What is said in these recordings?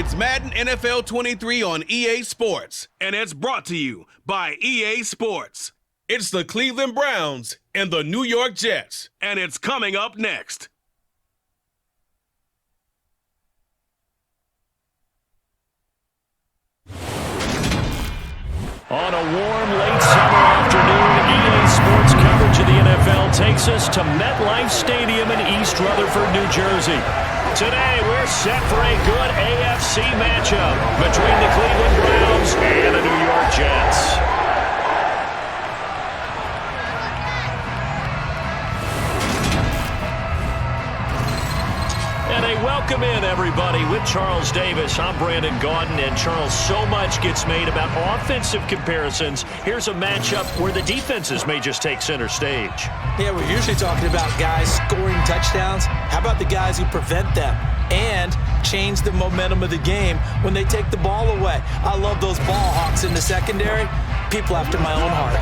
It's Madden NFL 23 on EA Sports, and it's brought to you by EA Sports. It's the Cleveland Browns and the New York Jets, and it's coming up next. On a warm late summer afternoon, EA Sports coverage of the NFL takes us to MetLife Stadium in East Rutherford, New Jersey. Today, we're set for a good AFC matchup between the Cleveland Browns and the New York Jets. And a welcome in, everybody, with Charles Davis. I'm Brandon Gaudin, and Charles, so much gets made about offensive comparisons. Here's a matchup where the defenses may just take center stage. Yeah, we're usually talking about guys scoring touchdowns. How about the guys who prevent them and change the momentum of the game when they take the ball away? I love those ball hawks in the secondary. People after my own heart.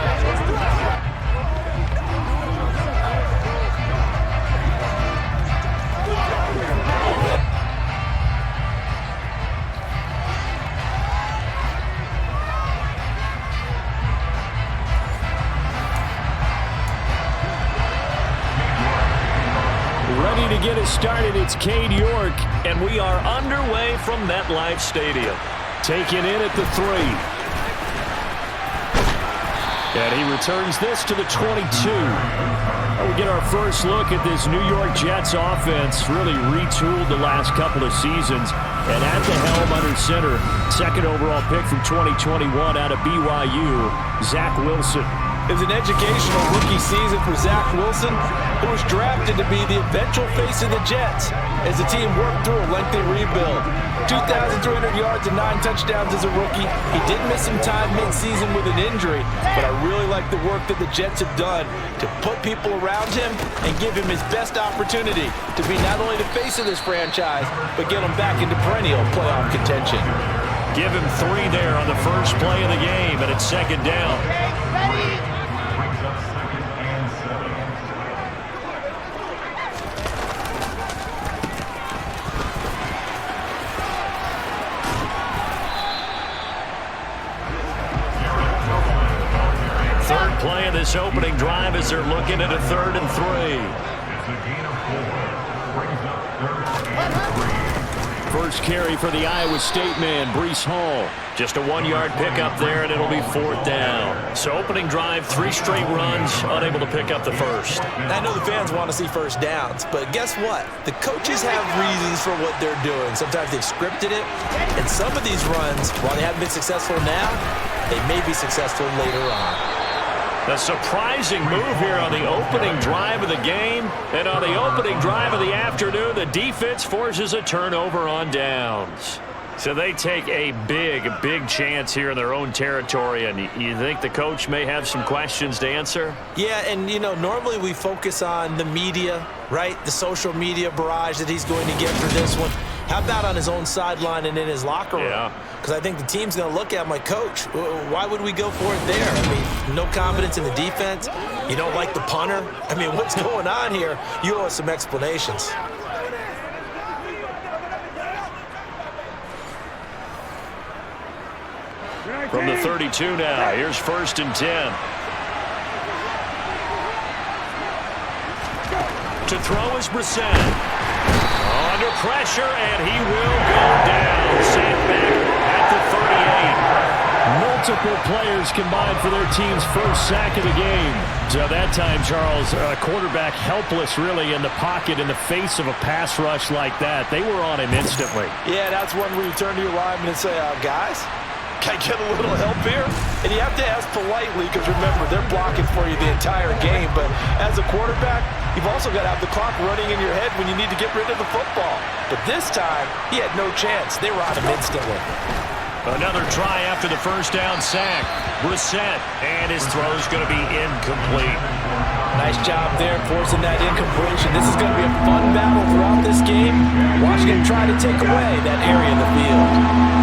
Ready to get us started, it's Cade York, and we are underway from MetLife Stadium. Taken in at the 3. And he returns this to the 22. We get our first look at this New York Jets offense, really retooled the last couple of seasons. And at the helm under center, second overall pick from 2021 out of BYU, Zach Wilson. It was an educational rookie season for Zach Wilson, who was drafted to be the eventual face of the Jets as the team worked through a lengthy rebuild. 2,300 yards and 9 touchdowns as a rookie. He did miss some time mid-season with an injury, but I really like the work that the Jets have done to put people around him and give him his best opportunity to be not only the face of this franchise, but get him back into perennial playoff contention. Give him 3 there on the first play of the game, and it's second down. Play of this opening drive as they're looking at a 3rd and 3. First carry for the Iowa State man, Breece Hall. Just a 1-yard pickup there, and it'll be 4th down. So opening drive, 3 straight runs, unable to pick up the first. I know the fans want to see first downs, but guess what? The coaches have reasons for what they're doing. Sometimes they've scripted it, and some of these runs, while they haven't been successful now, they may be successful later on. A surprising move here on the opening drive of the game. And on the opening drive of the afternoon, the defense forces a turnover on downs. So they take a big chance here in their own territory. And you think the coach may have some questions to answer? Yeah, and, you know, normally we focus on the media, right? The social media barrage that he's going to get for this one. How about on his own sideline and in his locker room? Yeah. Because I think the team's going to look at my coach. Why would we go for it there? I mean, no confidence in the defense. You don't like the punter. I mean, what's going on here? You owe us some explanations. From the 32 now, here's 1st and 10. To throw is Brissett. Under pressure, and he will go down. Sent back at the 38. Multiple players combined for their team's first sack of the game. So that time, Charles, quarterback helpless really in the pocket in the face of a pass rush like that. They were on him instantly. Yeah, that's one where you turn to your lineman and say, guys, can I get a little help here? And you have to ask politely because, remember, they're blocking for you the entire game. But as a quarterback, you've also got to have the clock running in your head when you need to get rid of the football. But this time, he had no chance. They were on him instantly. Another try after the first down sack. Brissett, and his throw's going to be incomplete. Nice job there forcing that incompletion. This is going to be a fun battle throughout this game. Watching him try to take away that area of the field.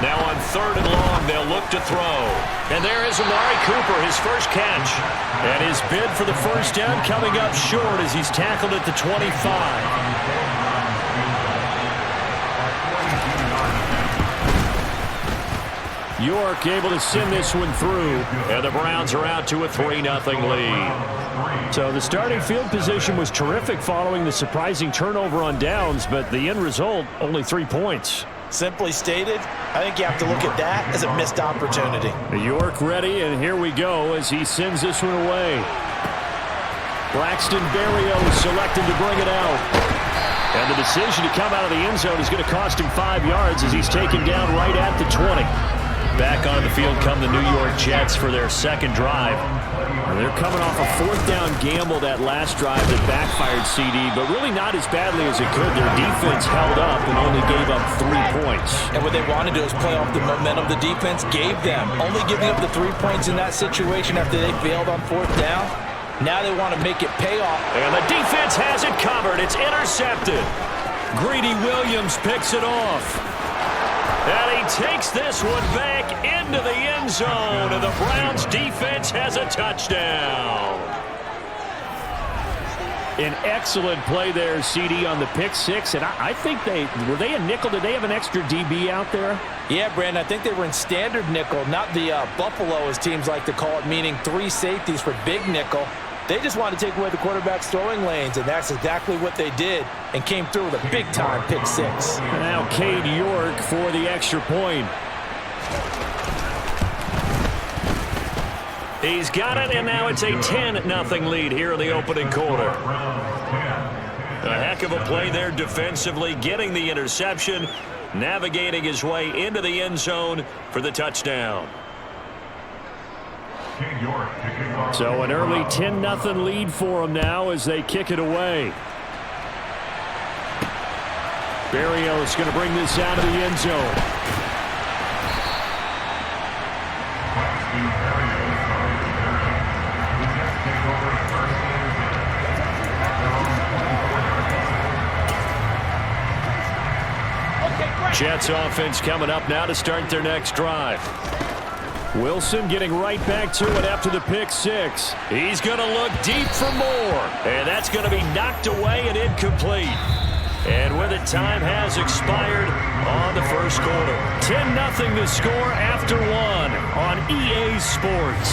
Now on 3rd and long, they'll look to throw. And there is Amari Cooper, his first catch. And his bid for the first down coming up short as he's tackled at the 25. York able to send this one through, and the Browns are out to a 3-0 lead. So the starting field position was terrific following the surprising turnover on downs, but the end result, only 3 points. Simply stated, I think you have to look at that as a missed opportunity. York ready, and here we go as he sends this one away. Braxton Berrios selected to bring it out. And the decision to come out of the end zone is going to cost him 5 yards as he's taken down right at the 20. Back on the field come the New York Jets for their second drive. And they're coming off a 4th down gamble that last drive that backfired CD, but really not as badly as it could. Their defense held up and only gave up 3 points. And what they want to do is play off the momentum the defense gave them. Only giving up the 3 points in that situation after they failed on 4th down. Now they want to make it pay off. And the defense has it covered. It's intercepted. Greedy Williams picks it off. And he takes this one back into the end zone, and the Browns defense has a touchdown. An excellent play there, CD, on the pick six, and I think were they a nickel? Did they have an extra DB out there? Yeah, Brandon, I think they were in standard nickel, not the Buffalo, as teams like to call it, meaning 3 safeties for big nickel. They just want to take away the quarterback's throwing lanes, and that's exactly what they did, and came through with a big-time pick six. Now Cade York for the extra point. He's got it, and now it's a 10-0 lead here in the opening quarter. A heck of a play there defensively, getting the interception, navigating his way into the end zone for the touchdown. So an early 10-0 lead for them now as they kick it away. Berrios going to bring this out of the end zone. Jets offense coming up now to start their next drive. Wilson getting right back to it after the pick six. He's going to look deep for more. And that's going to be knocked away and incomplete. And with it, time has expired on the first quarter. 10-0 the score after 1 on EA Sports.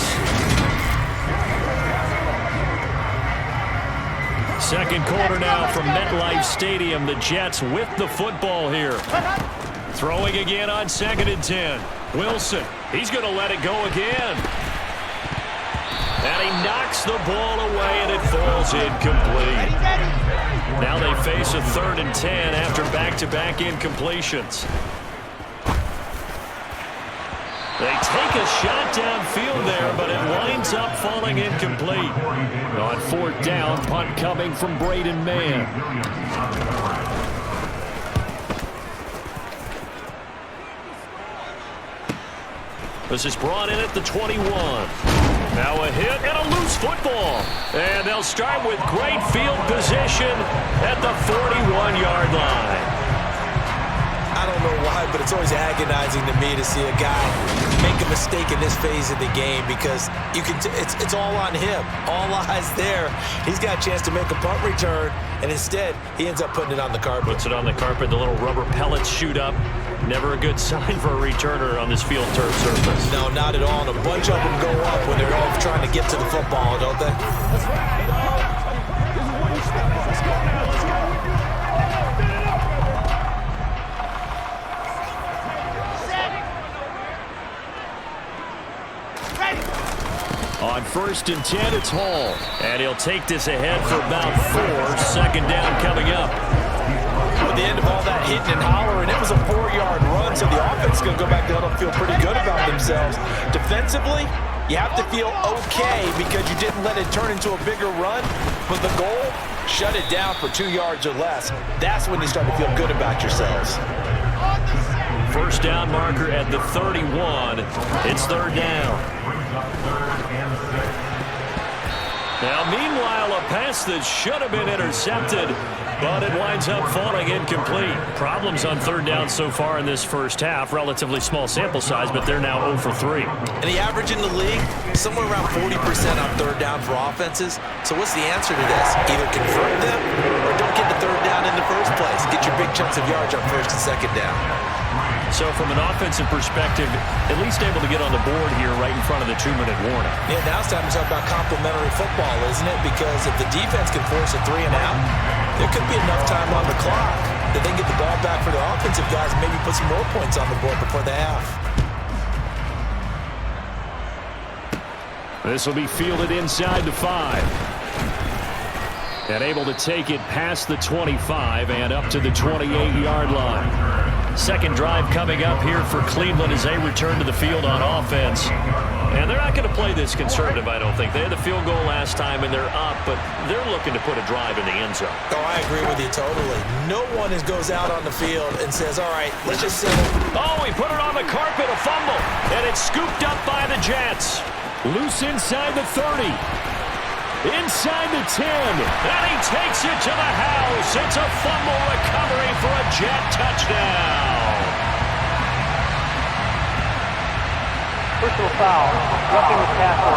Second quarter now from MetLife Stadium. The Jets with the football here. Throwing again on 2nd and 10. Wilson, he's going to let it go again. And he knocks the ball away, and it falls incomplete. Now they face a 3rd and 10 after back-to-back incompletions. They take a shot downfield there, but it winds up falling incomplete. On 4th down, punt coming from Braden Mann. This is brought in at the 21. Now a hit and a loose football. And they'll start with great field position at the 41-yard line. I don't know why, but it's always agonizing to me to see a guy make a mistake in this phase of the game because you can. It's all on him. All eyes there. He's got a chance to make a punt return, and instead he ends up putting it on the carpet. Puts it on the carpet. The little rubber pellets shoot up. Never a good sign for a returner on this field turf surface. No, not at all. And a bunch of them go up when they're all trying to get to the football, don't they? On 1st and 10, it's Hall. And he'll take this ahead for about 4. 2nd down coming up. At the end of all that hitting and hollering, it was a 4-yard run, so the offense is going to go back to let them feel pretty good about themselves. Defensively, you have to feel okay because you didn't let it turn into a bigger run, but the goal, shut it down for 2 yards or less. That's when you start to feel good about yourselves. 1st down marker at the 31. It's 3rd down. Now, meanwhile, a pass that should have been intercepted, but it winds up falling incomplete. Problems on 3rd down so far in this first half. Relatively small sample size, but they're now 0 for 3. And the average in the league, somewhere around 40% on 3rd down for offenses. So what's the answer to this? Either convert them or don't get the 3rd down in the first place. Get your big chunks of yards on 1st and 2nd down. So from an offensive perspective, at least able to get on the board here right in front of the 2-minute warning. Yeah, now it's time to talk about complementary football, isn't it? Because if the defense can force a 3 and out, there could be enough time on the clock that they can get the ball back for the offensive guys and maybe put some more points on the board before the half. This will be fielded inside the 5. And able to take it past the 25 and up to the 28-yard line. Second drive coming up here for Cleveland as they return to the field on offense. And they're not going to play this conservative, I don't think. They had the field goal last time, and they're up, but they're looking to put a drive in the end zone. Oh, I agree with you totally. No one goes out on the field and says, all right, let's just settle. Oh, he put it on the carpet, a fumble, and it's scooped up by the Jets. Loose inside the 30. Inside the 10. And he takes it to the house. It's a fumble recovery for a Jet touchdown. Personal foul. Roughing the tackle.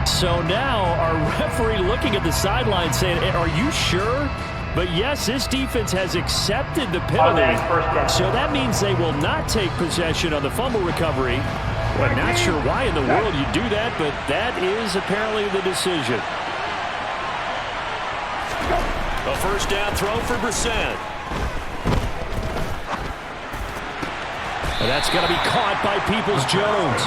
Defense. So now our referee looking at the sideline saying, are you sure? But yes, this defense has accepted the penalty. So that means they will not take possession on the fumble recovery. I'm not sure why in the world you do that, but that is apparently the decision. A first down throw for Brissett. And that's going to be caught by Peoples-Jones.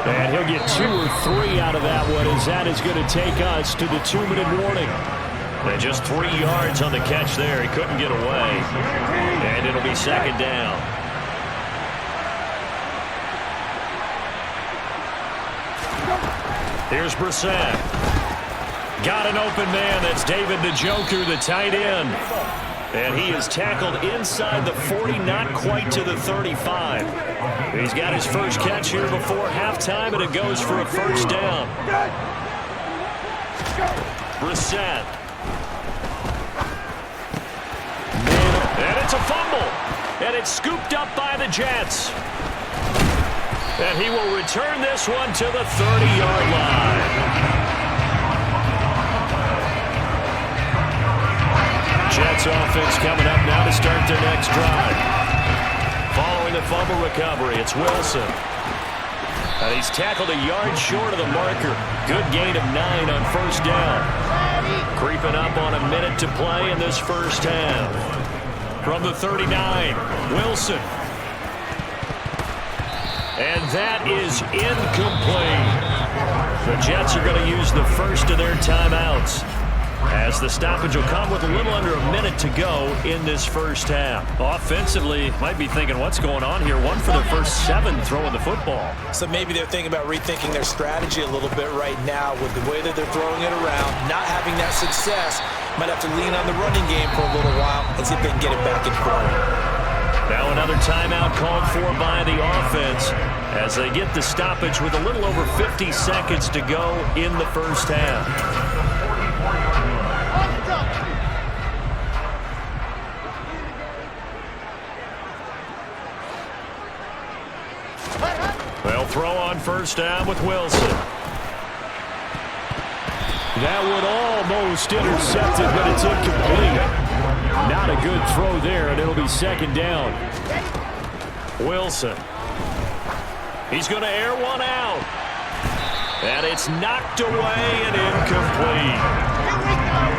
And he'll get 2 or 3 out of that one, as that is going to take us to the 2-minute warning. And just 3 yards on the catch there. He couldn't get away. And it'll be second down. Here's Brissett. Got an open man. That's David Njoku, the tight end. And he is tackled inside the 40, not quite to the 35. He's got his first catch here before halftime, and it goes for a first down. Brissett. And it's a fumble. And it's scooped up by the Jets. And he will return this one to the 30-yard line. Jets offense coming up now to start their next drive. Following the fumble recovery, it's Wilson. And he's tackled a yard short of the marker. Good gain of 9 on first down. Creeping up on a minute to play in this first half. From the 39, Wilson. And that is incomplete. The Jets are going to use the first of their timeouts, as the stoppage will come with a little under a minute to go in this first half. Offensively, might be thinking, what's going on here? 1 for their first 7 throwing the football. So maybe they're thinking about rethinking their strategy a little bit right now with the way that they're throwing it around, not having that success. Might have to lean on the running game for a little while and see if they can get it back in form. Now another timeout called for by the offense as they get the stoppage with a little over 50 seconds to go in the first half. They'll throw on first down with Wilson. That would almost intercept it, but it's incomplete. Not a good throw there, and it'll be second down. Wilson. He's going to air one out. And it's knocked away and incomplete.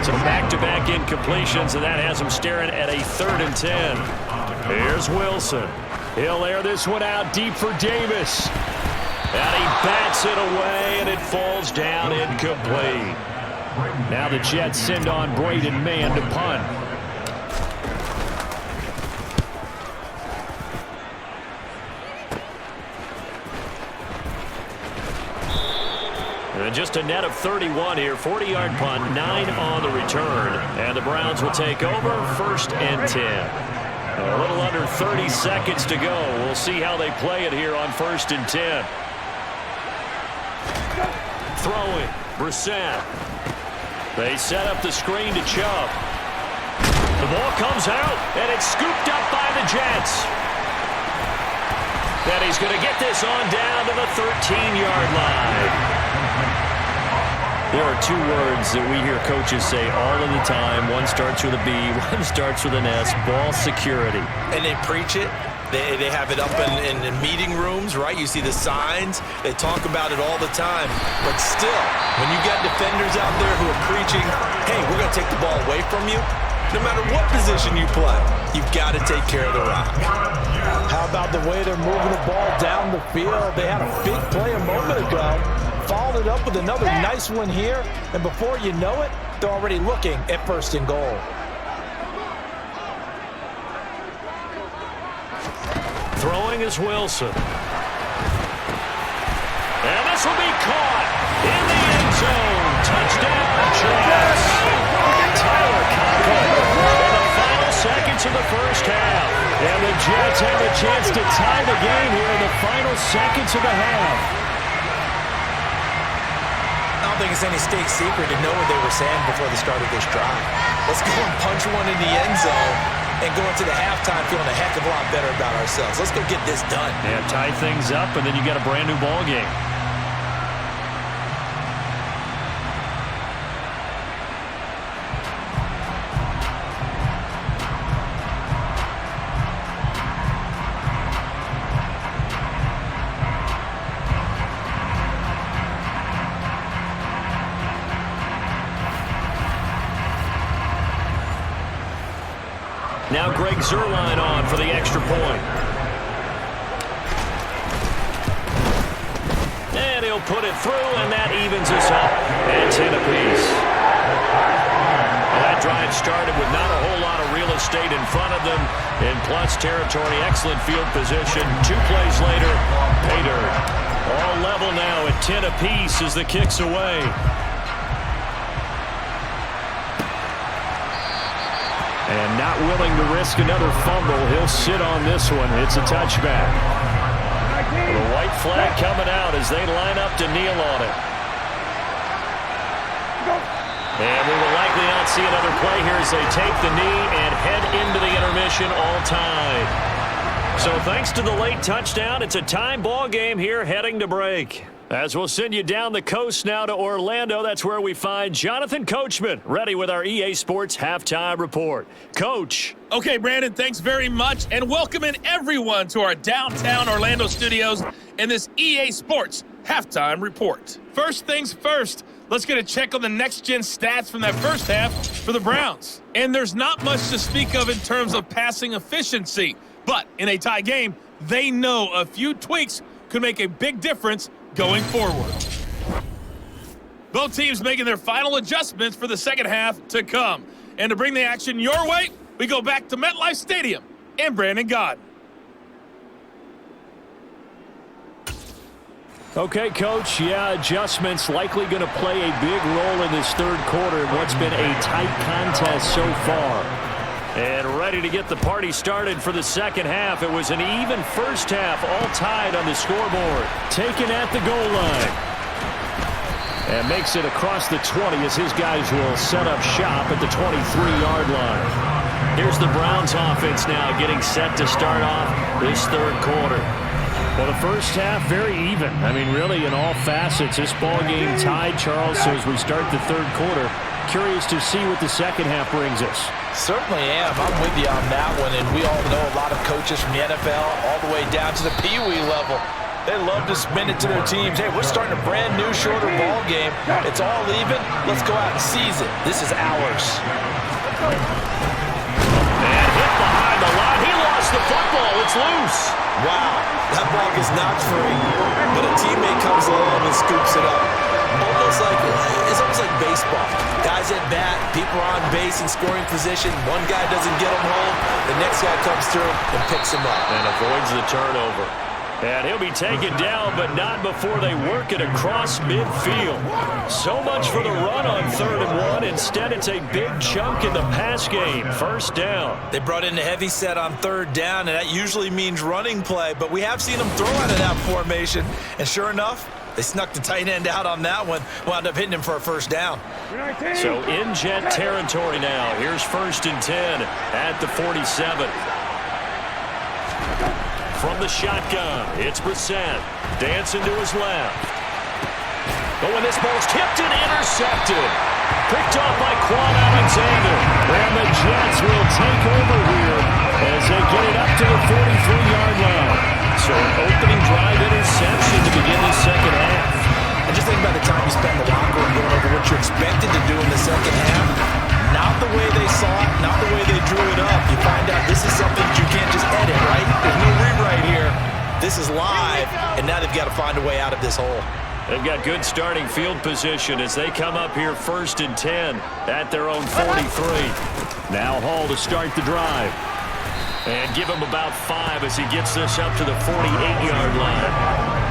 So back-to-back incompletions, and that has him staring at a 3rd and 10. Here's Wilson. He'll air this one out deep for Davis. And he bats it away, and it falls down incomplete. Now the Jets send on Braden Mann to punt. And just a net of 31 here. 40-yard punt, 9 on the return. And the Browns will take over, 1st and 10. A little under 30 seconds to go. We'll see how they play it here on 1st and 10. Throwing, Brissett. They set up the screen to Chubb. The ball comes out, and it's scooped up by the Jets. And he's going to get this on down to the 13-yard line. There are two words that we hear coaches say all of the time. One starts with a B, one starts with an S, ball security. And they preach it. They have it up in meeting rooms, right? You see the signs. They talk about it all the time. But still, when you got defenders out there who are preaching, hey, we're going to take the ball away from you, no matter what position you play, you've got to take care of the rock. How about the way they're moving the ball down the field? They had a big play a moment ago. Followed it up with another nice one here, and before you know it, they're already looking at 1st and goal. Throwing is Wilson. And this will be caught in the end zone. Touchdown, Jets. Tyler Conklin in the final seconds of the first half. And the Jets have a chance to tie the game here in the final seconds of the half. I don't think it's any state secret to know what they were saying before the start of this drive. Let's go and punch one in the end zone and go into the halftime feeling a heck of a lot better about ourselves. Let's go get this done. Yeah, tie things up, and then you got a brand new ball game. Now Greg Zuerlein on for the extra point. And he'll put it through, and that evens us up at 10 apiece. Well, that drive started with not a whole lot of real estate in front of them. In plus territory, excellent field position. 2 plays later, pay dirt. All level now at 10 apiece as the kick's away. And not willing to risk another fumble. He'll sit on this one. It's a touchback. The white flag coming out as they line up to kneel on it. And we will likely not see another play here as they take the knee and head into the intermission all tied. So thanks to the late touchdown, it's a time ball game here heading to break. As we'll send you down the coast now to Orlando, that's where we find Jonathan Coachman, ready with our EA Sports Halftime Report. Coach. Okay, Brandon, thanks very much, and welcoming everyone to our downtown Orlando studios in this EA Sports Halftime Report. First things first, let's get a check on the next-gen stats from that first half for the Browns. And there's not much to speak of in terms of passing efficiency, but in a tie game, they know a few tweaks could make a big difference going forward. Both teams making their final adjustments for the second half to come. And to bring the action your way, we go back to MetLife Stadium and Brandon Gott. Okay, Coach, yeah, adjustments likely going to play a big role in this third quarter in what's been a tight contest so far. And ready to get the party started for the second half. It was an even first half, all tied on the scoreboard. Taken at the goal line. And makes it across the 20 as his guys will set up shop at the 23-yard line. Here's the Browns offense now getting set to start off this third quarter. Well, the first half, very even. I mean, really, in all facets, this ball game tied, Charles. So as we start the third quarter, curious to see what the second half brings us. Certainly am. I'm with you on that one, and we all know a lot of coaches from the NFL all the way down to the Pee-wee level. They love to spin it to their teams. Hey, we're starting a brand new, shorter ball game. It's all even. Let's go out and seize it. This is ours. And hit behind the line. He lost the football. It's loose. Wow, that ball is knocked free, but a teammate comes along and scoops it up. It's almost like baseball. Guys at bat, people are on base in scoring position. One guy doesn't get him home. The next guy comes through and picks him up. And avoids the turnover. And he'll be taken down, but not before they work it across midfield. So much for the run on 3rd and 1. Instead, it's a big chunk in the pass game. First down. They brought in a heavy set on 3rd down, and that usually means running play. But we have seen them throw out of that formation. And sure enough, they snuck the tight end out on that one. Wound up hitting him for a first down. So in Jet territory now. Here's 1st and 10 at the 47. From the shotgun, it's Brissett. Dancing to his left. But when this ball's tipped and intercepted, picked off by Quan Alexander. And the Jets will take over here as they get it up to the 43-yard line. So an opening drive interception to begin the second half. And just think about the time you spend in the locker room going over what you're expected to do in the second half. Not the way they saw it, not the way they drew it up. You find out this is something that you can't just edit, right? There's no rewrite here. This is live, and now they've got to find a way out of this hole. They've got good starting field position as they come up here 1st and 10 at their own 43. Now Hall to start the drive. And give him about 5 as he gets this up to the 48-yard line.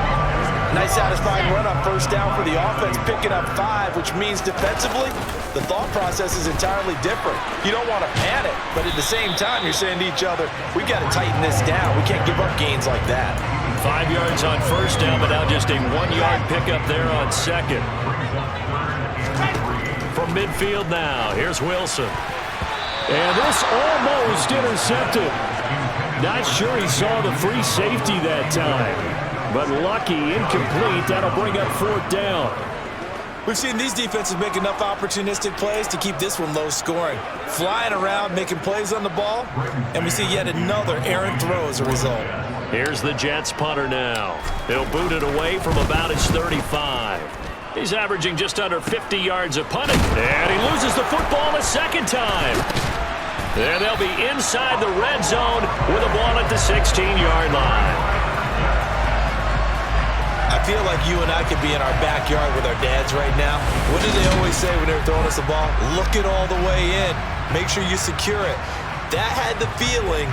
Nice satisfying run on first down for the offense, picking up 5, which means defensively, the thought process is entirely different. You don't want to panic, but at the same time, you're saying to each other, we got to tighten this down. We can't give up gains like that. 5 yards on first down, but now just a 1-yard pickup there on second. From midfield now, here's Wilson. And this almost intercepted. Not sure he saw the free safety that time. But lucky, incomplete. That'll bring up 4th down. We've seen these defenses make enough opportunistic plays to keep this one low scoring. Flying around, making plays on the ball, and we see yet another errant throw as a result. Here's the Jets punter now. He'll boot it away from about his 35. He's averaging just under 50 yards of punting. And he loses the football a second time. And they'll be inside the red zone with a ball at the 16-yard line. I feel like you and I could be in our backyard with our dads right now. What do they always say when they're throwing us the ball? Look it all the way in. Make sure you secure it. That had the feeling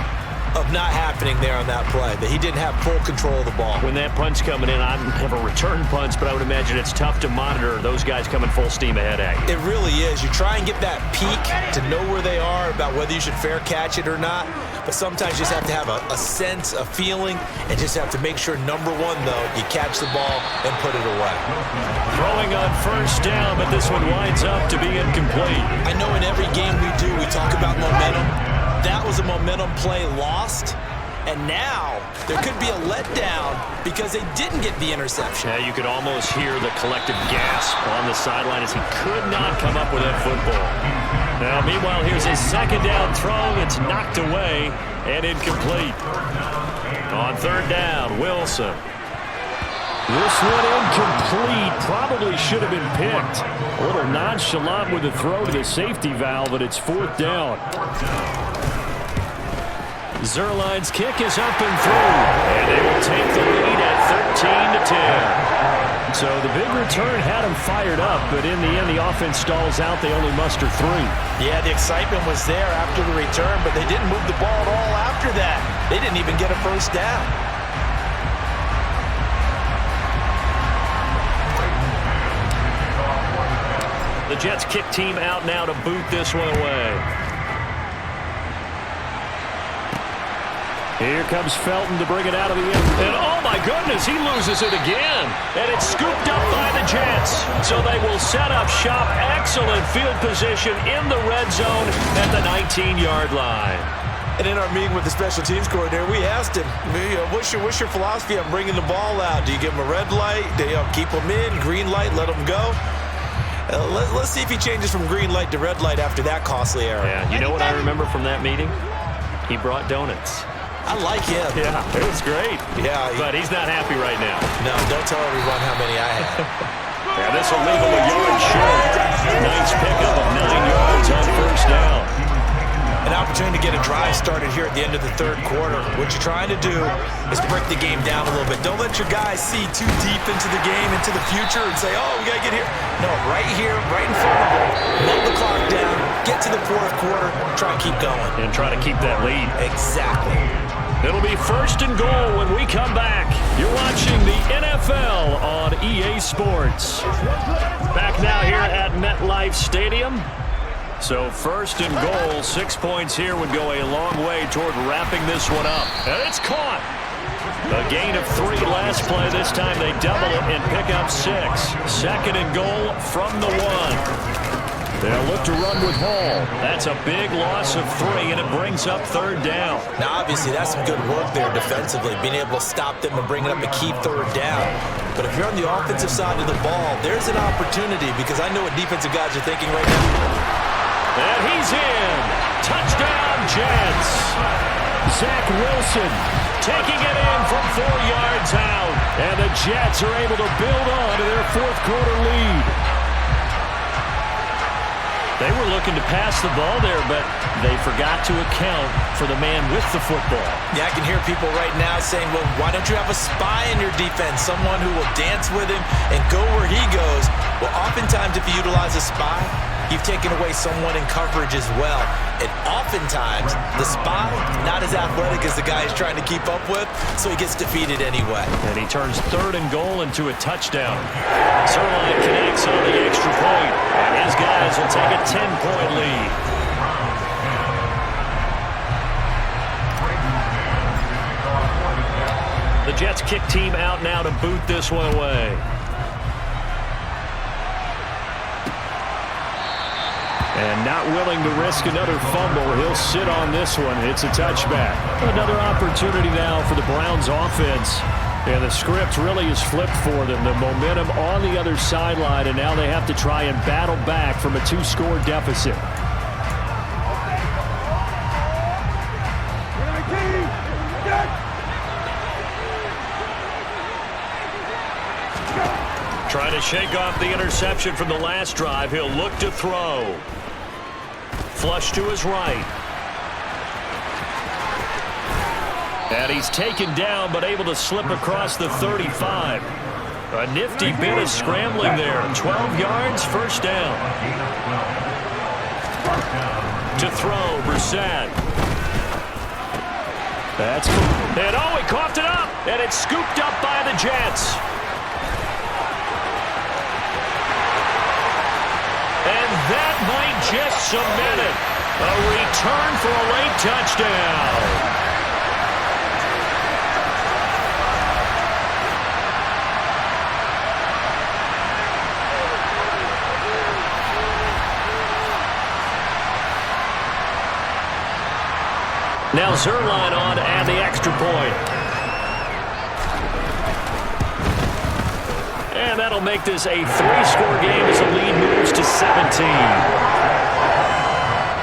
of not happening there on that play, that he didn't have full control of the ball. When that punch coming in, I never return punts, but I would imagine it's tough to monitor those guys coming full steam ahead at you. It really is. You try and get that peek to know where they are, about whether you should fair catch it or not, but sometimes you just have to have a sense, a feeling, and just have to make sure, number one, though, you catch the ball and put it away. Throwing on first down, but this one winds up to be incomplete. I know in every game we do, we talk about momentum. That was a momentum play lost, and now there could be a letdown because they didn't get the interception. Yeah, you could almost hear the collective gasp on the sideline as he could not come up with that football. Now, meanwhile, here's his second down throw. It's knocked away and incomplete. On 3rd down, Wilson. This one incomplete. Probably should have been picked. A little nonchalant with the throw to the safety valve, but it's 4th down. Zerline's kick is up and through, and they will take the lead at 13-10. So the big return had them fired up, but in the end, the offense stalls out. They only muster 3. Yeah, the excitement was there after the return, but they didn't move the ball at all after that. They didn't even get a first down. The Jets kick team out now to boot this one away. Here comes Felton to bring it out of the end. And oh my goodness, he loses it again. And it's scooped up by the Jets. So they will set up shop. Excellent field position in the red zone at the 19-yard line. And in our meeting with the special teams coordinator, we asked him, what's your philosophy on bringing the ball out? Do you give him a red light? Do you keep him in? Green light, let him go? Let's see if he changes from green light to red light after that costly error. Yeah, you know what I remember from that meeting? He brought donuts. I like him. Yeah, it was great. Yeah. But he's not happy right now. No, don't tell everyone how many I had. Yeah, this will leave him a yard short. Nice pickup of 9 yards on first down. An opportunity to get a drive started here at the end of the 3rd quarter. What you're trying to do is break the game down a little bit. Don't let your guys see too deep into the game, into the future, and say, oh, we got to get here. No, right here, right in front of them. Let the clock down, get to the 4th quarter, try and keep going. And try to keep that lead. Exactly. It'll be 1st and goal when we come back. You're watching the NFL on EA Sports. Back now here at MetLife Stadium. So 1st and goal, 6 points here would go a long way toward wrapping this one up. And it's caught. A gain of 3 last play. This time they double it and pick up 6. 2nd and goal from the 1. They'll look to run with Hall. That's a big loss of 3, and it brings up 3rd down. Now, obviously, that's some good work there defensively, being able to stop them and bring it up a key 3rd down. But if you're on the offensive side of the ball, there's an opportunity, because I know what defensive guys are thinking right now. And he's in. Touchdown, Jets. Zach Wilson taking it in from 4 yards out. And the Jets are able to build on to their 4th quarter lead. They were looking to pass the ball there, but they forgot to account for the man with the football. Yeah, I can hear people right now saying, well, why don't you have a spy in your defense, someone who will dance with him and go where he goes? Well, oftentimes if you utilize a spy, you've taken away someone in coverage as well. And oftentimes, the spy, not as athletic as the guy he's trying to keep up with, so he gets defeated anyway. And he turns 3rd and goal into a touchdown. Zuerlein connects on the extra point, and his guys will take a 10-point lead. The Jets kick team out now to boot this one away. And not willing to risk another fumble, he'll sit on this one. It's a touchback. Another opportunity now for the Browns offense. And the script really is flipped for them. The momentum on the other sideline, and now they have to try and battle back from a 2-score deficit. Trying to shake off the interception from the last drive. He'll look to throw. Flush to his right. And he's taken down, but able to slip across the 35. A nifty bit of scrambling there. 12 yards, 1st down. To throw, Brissett. That's and oh, he coughed it up, and it's scooped up by the Jets. And that might just cement it. A return for a late touchdown. Now Zuerlein on and the extra point. And that'll make this a 3-score game as the lead moves to 17.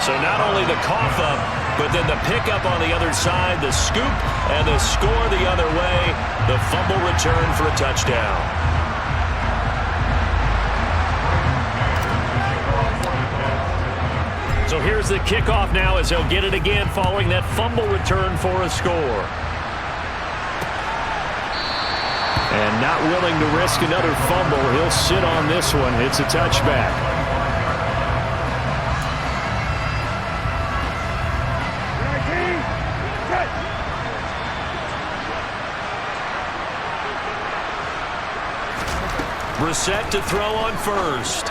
So not only the cough up, but then the pickup on the other side, the scoop, and the score the other way, the fumble return for a touchdown. So here's the kickoff now as they'll get it again following that fumble return for a score. And not willing to risk another fumble, he'll sit on this one. It's a touchback. Brissett to throw on first.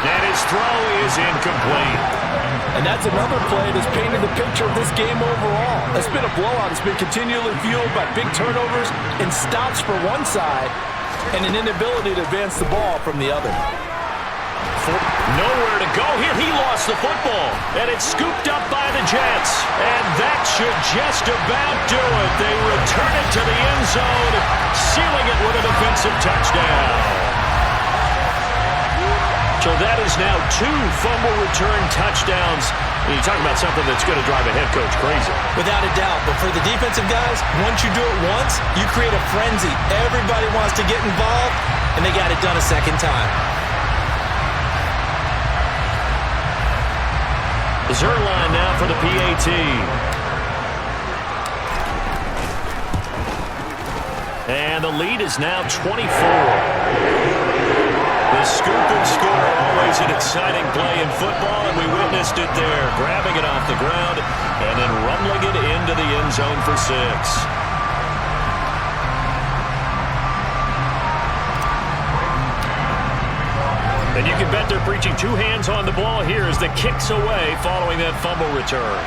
And his throw is incomplete. And that's another play that's painted the picture of this game overall. It's been a blowout. It's been continually fueled by big turnovers and stops for one side and an inability to advance the ball from the other. Nowhere to go here. He lost the football. And it's scooped up by the Jets. And that should just about do it. They return it to the end zone, sealing it with a defensive touchdown. So that is now 2 fumble return touchdowns. And you're talking about something that's going to drive a head coach crazy. Without a doubt. But for the defensive guys, once you do it once, you create a frenzy. Everybody wants to get involved, and they got it done a second time. Zuerlein now for the PAT. And the lead is now 24. The scoop and score, always an exciting play in football, and we witnessed it there, grabbing it off the ground and then rumbling it into the end zone for 6. And you can bet they're preaching 2 hands on the ball here as the kick's away following that fumble return.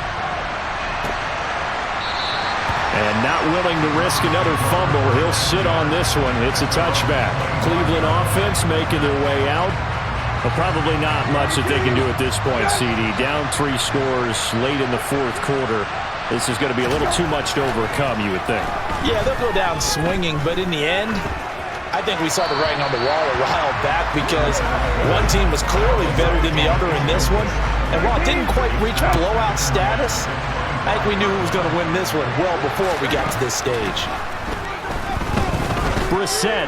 And not willing to risk another fumble, he'll sit on this one. It's a touchback. Cleveland offense making their way out. Well, probably not much that they can do at this point, CD. Down 3 scores late in the fourth quarter. This is going to be a little too much to overcome, you would think. Yeah, they'll go down swinging, but in the end, I think we saw the writing on the wall a while back because one team was clearly better than the other in this one. And while it didn't quite reach blowout status, I think we knew who was going to win this one well before we got to this stage. Brissett.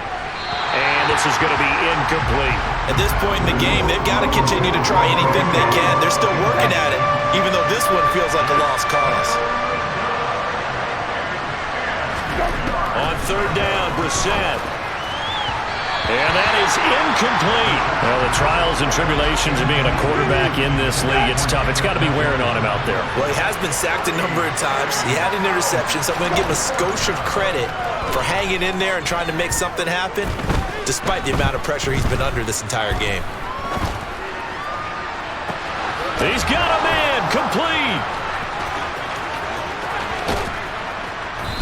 And this is going to be incomplete. At this point in the game, they've got to continue to try anything they can. They're still working at it, even though this one feels like a lost cause. On third down, Brissett. And that is incomplete. Well, the trials and tribulations of being a quarterback in this league, it's tough. It's got to be wearing on him out there. Well, he has been sacked a number of times. He had an interception, so I'm going to give him a skosh of credit for hanging in there and trying to make something happen, despite the amount of pressure he's been under this entire game. He's got a man, complete.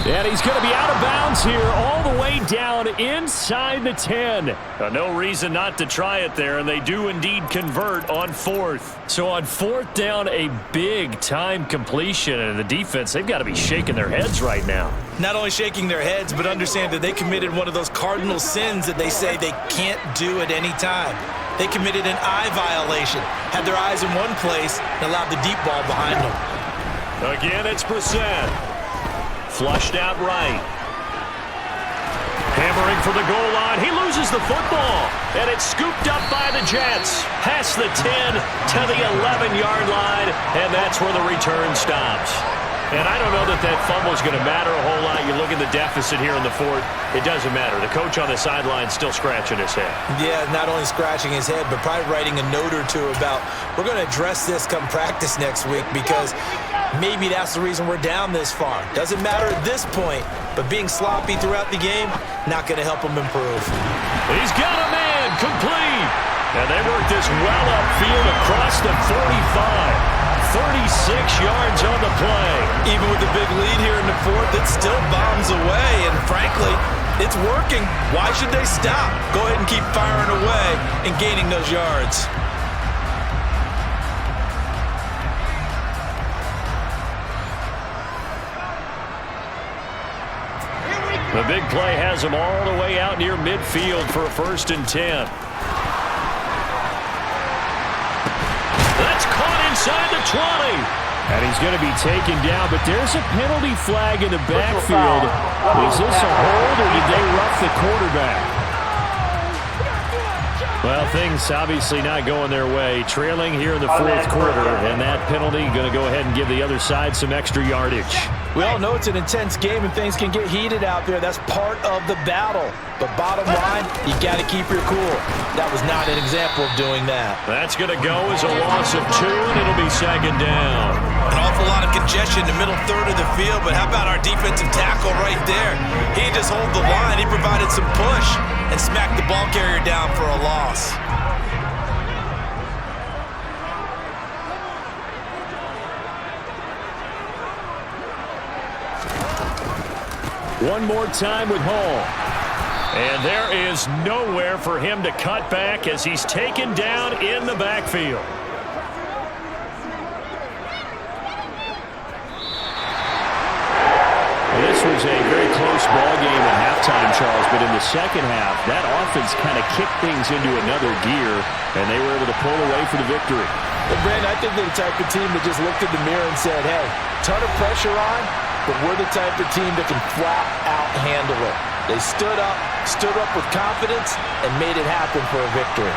And he's going to be out of bounds here all the way down inside the 10. No reason not to try it there, and they do indeed convert on fourth. So on fourth down, a big-time completion, and the defense, they've got to be shaking their heads right now. Not only shaking their heads, but understand that they committed one of those cardinal sins that they say they can't do at any time. They committed an eye violation, had their eyes in one place, and allowed the deep ball behind them. Again, it's Brissett. Flushed out right. Hammering for the goal line. He loses the football. And it's scooped up by the Jets. Past the 10 to the 11-yard line. And that's where the return stops. And I don't know that that fumble is going to matter a whole lot. You look at the deficit here in the fourth. It doesn't matter. The coach on the sideline still scratching his head. Yeah, not only scratching his head, but probably writing a note or two about, we're going to address this come practice next week because maybe that's the reason we're down this far. Doesn't matter at this point, but being sloppy throughout the game, not going to help him improve. He's got a man, complete. And they work this well upfield across the 45. 36 yards on the play. Even with the big lead here in the fourth, it still bombs away. And frankly, it's working. Why should they stop? Go ahead and keep firing away and gaining those yards. The big play has them all the way out near midfield for a 1st and 10. That's caught inside the 20. And he's going to be taken down, but there's a penalty flag in the backfield. Is this a hold, or did they rough the quarterback? Well, things obviously not going their way. Trailing here in the fourth quarter, and that penalty going to go ahead and give the other side some extra yardage. We all know it's an intense game and things can get heated out there. That's part of the battle. But bottom line, you got to keep your cool. That was not an example of doing that. That's going to go as a loss of 2, and it'll be 2nd down. An awful lot of congestion in the middle third of the field, but how about our defensive tackle right there? He just hold the line. He provided some push and smacked the ball carrier down for a loss. One more time with Hall. And there is nowhere for him to cut back as he's taken down in the backfield. Well, this was a very close ball game at halftime, Charles, but in the second half, that offense kind of kicked things into another gear, and they were able to pull away for the victory. Well, Brandon, I think they're the type of team that just looked in the mirror and said, hey, ton of pressure on, but we're the type of team that can flat out handle it. They stood up with confidence, and made it happen for a victory.